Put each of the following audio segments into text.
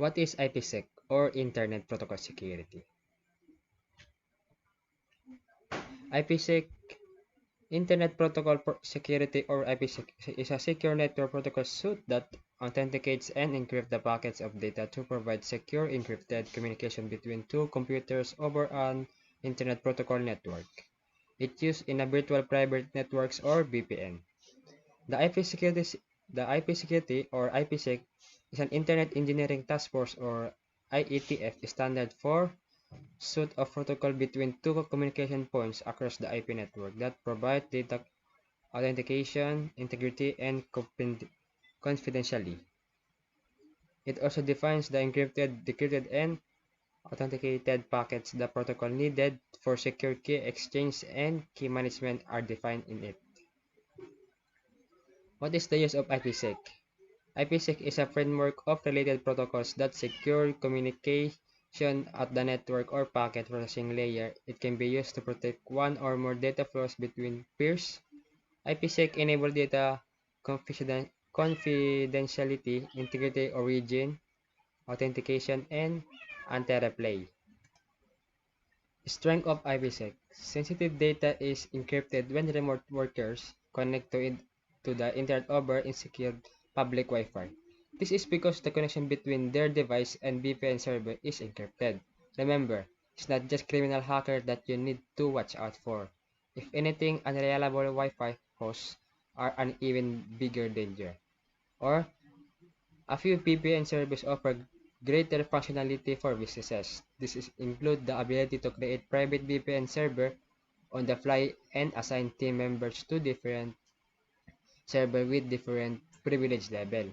What is IPSEC or Internet Protocol Security? IPSEC Internet Protocol Security or IPSEC is a secure network protocol suite that authenticates and encrypts the packets of data to provide secure encrypted communication between two computers over an Internet Protocol network. It's used in a virtual private networks or VPN. The IP security, the IP security or IPsec is an Internet Engineering Task Force or IETF standard for suite of protocol between two communication points across the IP network that provide data authentication, integrity, and confidentiality. It also defines the encrypted, decrypted, and authenticated packets. The protocol needed for secure key exchange and key management are defined in it. What is the use of IPsec? IPsec is a framework of related protocols that secure communication at the network or packet processing layer. It can be used to protect one or more data flows between peers. IPsec enables data confidentiality, integrity, origin, authentication, and anti-replay. Strength of IPsec. Sensitive data is encrypted when remote workers connect to the internet over insecure public Wi-Fi. This is because the connection between their device and VPN server is encrypted. Remember, it's not just criminal hacker that you need to watch out for. If anything, unreliable Wi-Fi hosts are an even bigger danger. Or, a few VPN servers offer greater functionality for businesses. This include the ability to create private VPN server on the fly and assign team members to different server with different privilege level.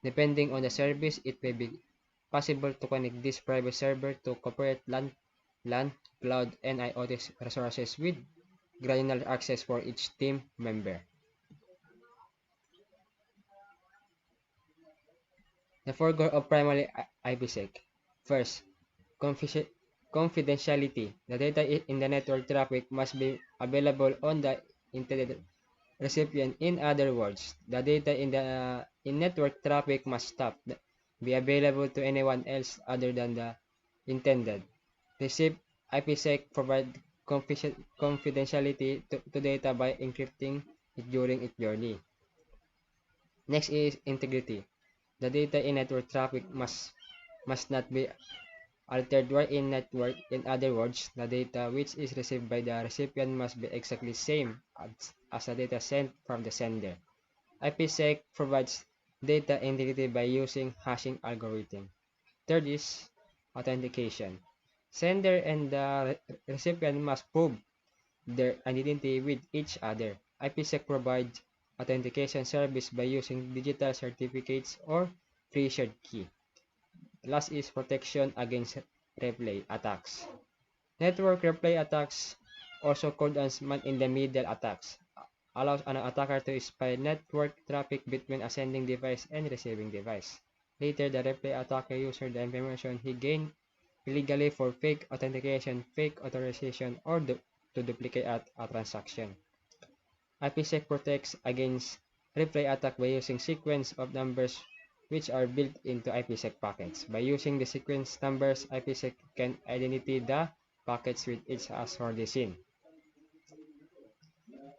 Depending on the service, it may be possible to connect this private server to corporate LAN, cloud, and IoT resources with granular access for each team member. The four goals of primary IPsec. First, confidentiality. The data in the network traffic must be available on the intended recipient. In other words, the data in network traffic must stop be available to anyone else other than the intended. Receive IPsec provide confidentiality to data by encrypting it during its journey. Next is integrity. The data in network traffic must not be altered while in network. In other words, the data which is received by the recipient must be exactly the same as the data sent from the sender. IPsec provides data integrity by using hashing algorithm. Third is authentication. Sender and the recipient must prove their identity with each other. IPsec provides authentication service by using digital certificates or free shared key. Last is protection against replay attacks. Network replay attacks, also called as man-in-the-middle attacks, allows an attacker to spy network traffic between a sending device and receiving device. Later, the replay attacker uses the information he gained illegally for fake authentication, fake authorization, or to duplicate a transaction. IPsec protects against replay attack by using sequence of numbers which are built into IPsec packets. By using the sequence numbers, IPsec can identify the packets with each as already seen.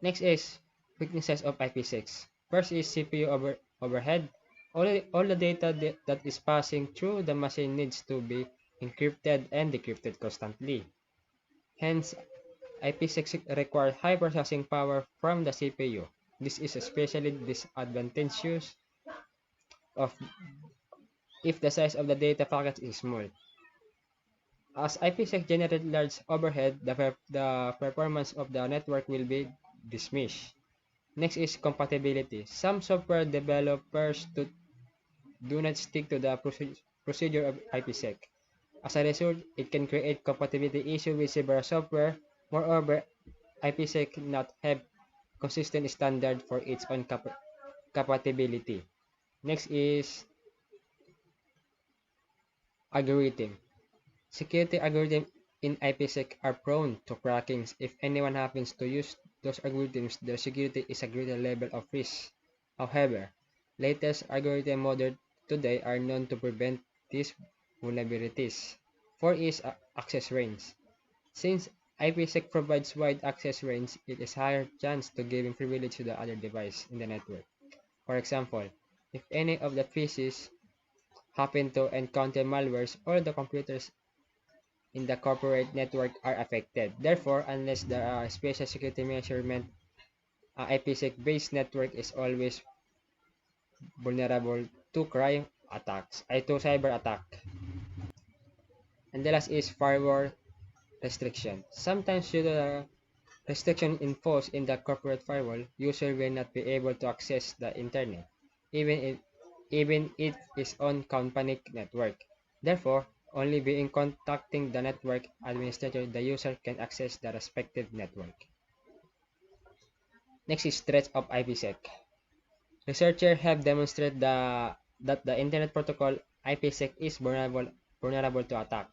Next is weaknesses of IPsec. First is CPU overhead. All the data that is passing through the machine needs to be encrypted and decrypted constantly. Hence, IPsec requires high processing power from the CPU. This is especially disadvantageous of if the size of the data packet is small. As IPsec generates large overhead, the performance of the network will be diminished. Next is compatibility. Some software developers do not stick to the procedure of IPsec. As a result, it can create compatibility issues with several software. Moreover, IPsec not have consistent standard for its own compatibility. Next is algorithm. Security algorithms in IPsec are prone to cracking. If anyone happens to use those algorithms, their security is a greater level of risk. However, latest algorithm models today are known to prevent these vulnerabilities. 4 is access range. Since IPSEC provides wide access range, it is higher chance to giving privilege to the other device in the network. For example, if any of the PCs happen to encounter malwares, all the computers in the corporate network are affected. Therefore, unless there are special security measurement, IPsec-based network is always vulnerable to crime attacks, to cyber attack. And the last is firewall restriction. Sometimes due to the restriction imposed in the corporate firewall, user will not be able to access the internet, even if it is on company network. Therefore, only being contacting the network administrator, the user can access the respective network. Next is threats of IPsec. Researchers have demonstrated that the Internet Protocol IPsec is vulnerable to attack.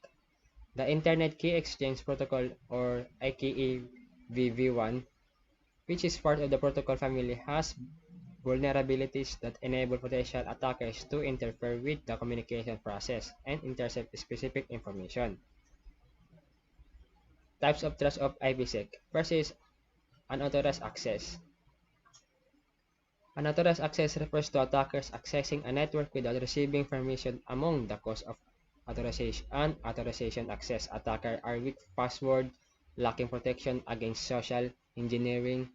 The Internet Key Exchange Protocol, or IKEVV1, which is part of the protocol family, has vulnerabilities that enable potential attackers to interfere with the communication process and intercept specific information. Types of threats of IPsec. First is unauthorized access. Unauthorized access refers to attackers accessing a network without receiving permission. Among the cause of unauthorization access, attackers are weak password, lacking protection against social engineering,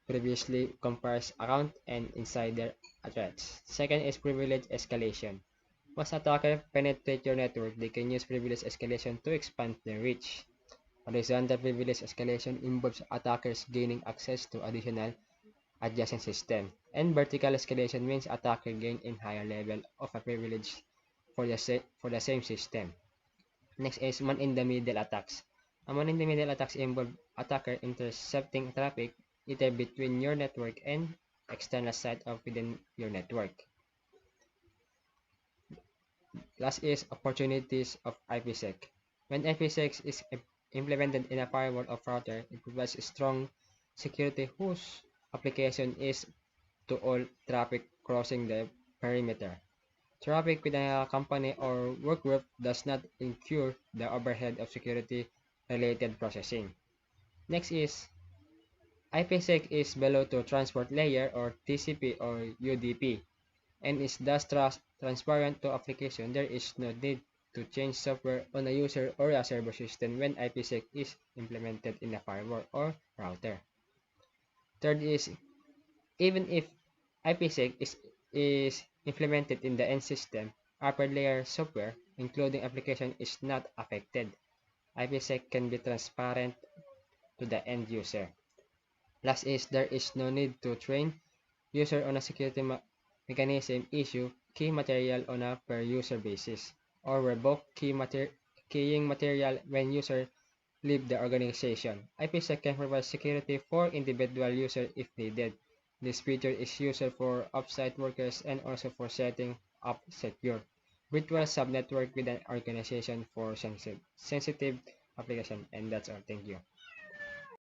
previously compromised account, and insider threats. Second is privilege escalation. Once attackers penetrate your network, they can use privilege escalation to expand their reach. Horizontal privilege escalation involves attackers gaining access to additional adjacent system, and vertical escalation means attacker gain in higher level of a privilege for the same system. Next is man-in-the-middle attacks. A man-in-the-middle attacks involve attacker intercepting traffic either between your network and external site or within your network. Last is opportunities of IPsec. When IPsec is implemented in a firewall or router, it provides strong security whose application is to all traffic crossing the perimeter. Traffic within a company or work group does not incur the overhead of security-related processing. Next is IPsec is below to transport layer, or TCP or UDP, and is thus transparent to application. There is no need to change software on a user or a server system when IPsec is implemented in a firewall or router. Third is, even if IPsec is implemented in the end system, upper layer software, including application, is not affected. IPsec can be transparent to the end user. Last is, there is no need to train user on a security mechanism, issue key material on a per user basis, or revoke keying material when user leave the organization. IPsec can provide security for individual users if needed. This feature is used for off-site workers and also for setting up secure virtual subnetwork with an organization for sensitive application. And that's all. Thank you.